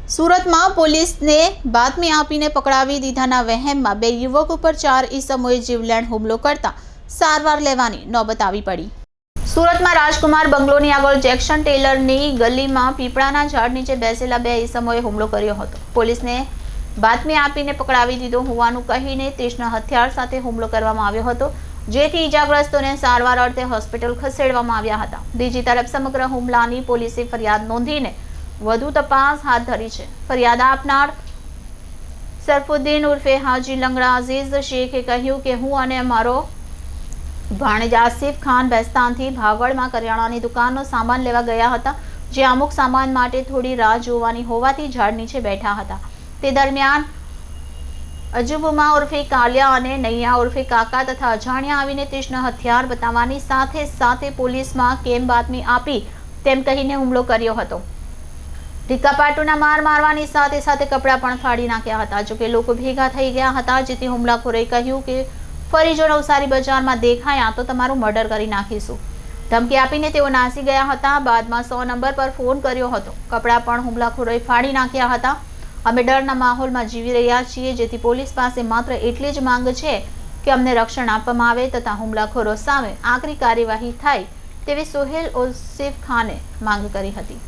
સુરતમાં પોલીસને બાતમી આપીને પકડાવી દીધાના વહેમમાં બે યુવક ઉપર 4 ઈસમોએ જીવલેણ હુમલો કરતા સારવાર લેવાની નોબત આવી પડી। સુરતમાં રાજકુમાર બંગલોની આગળ જેક્શન ટેલરની ગલીમાં પીપળાના ઝાડ નીચે બેસેલા બે ઈસમોએ હુમલો કર્યો હતો। પોલીસને બાતમી આપીને પકડાવી દીધો હોવાનું કહીને તીક્ષ્ણ હથિયાર સાથે હુમલો કરવામાં આવ્યો હતો, જેથી ઈજાગ્રસ્તોને સારવાર અર્થે હોસ્પિટલ ખસેડવામાં આવ્યા હતા। બીજી તરફ સમગ્ર હુમલાની પોલીસે ફરિયાદ નોંધીને વધુ તપાસ હાથ ધરી છે। ફરિયાદ આપનાર સરફુદ્દીન ઉર્ફે હાજી લંગડા અઝીઝ શેખે કહ્યું કે હું અને અમારો ભાણેજ આસિફ ખાન બેસ્તાનથી ભાગળમાં કરિયાણાની દુકાનનો સામાન લેવા ગયા હતા, જે અમુક સામાન માટે થોડી રાહ જોવાની હોવાથી ઝાડ નીચે બેઠા હતા। તે દરમિયાન અજુબુમા ઉર્ફે કાલિયા અને નૈયા ઉર્ફે કાકા તથા અજાણ્યા આવીને તીક્ષ્ણ હથિયાર બતાવવાની સાથે પોલીસમાં કેમ બાતમી આપી તેમ કહીને હુમલો કર્યો હતો। ટીકાપાટુના માર મારવાની સાથે કપડાં પણ ફાડી નાખ્યા હતા। જોકે લોકો ભેગા થઈ ગયા હતા, જેથી હુમલાખોરે કહ્યું કે ફરી જો નવસારી બજારમાં દેખાયા તો તમારું મર્ડર કરી નાખીશું। ધમકી આપીને તેઓ નાસી ગયા હતા। બાદમાં 100 નંબર પર ફોન કર્યો હતો। કપડાં પણ હુમલાખોરોએ ફાડી નાખ્યા હતા। અમે ડરના માહોલમાં જીવી રહ્યા છીએ, જેથી પોલીસ પાસે માત્ર એટલી જ માંગ છે કે અમને રક્ષણ આપવામાં આવે તથા હુમલાખોરો સામે આકરી કાર્યવાહી થાય તેવી સોહેલ ઓસિફ ખાને માંગ કરી હતી।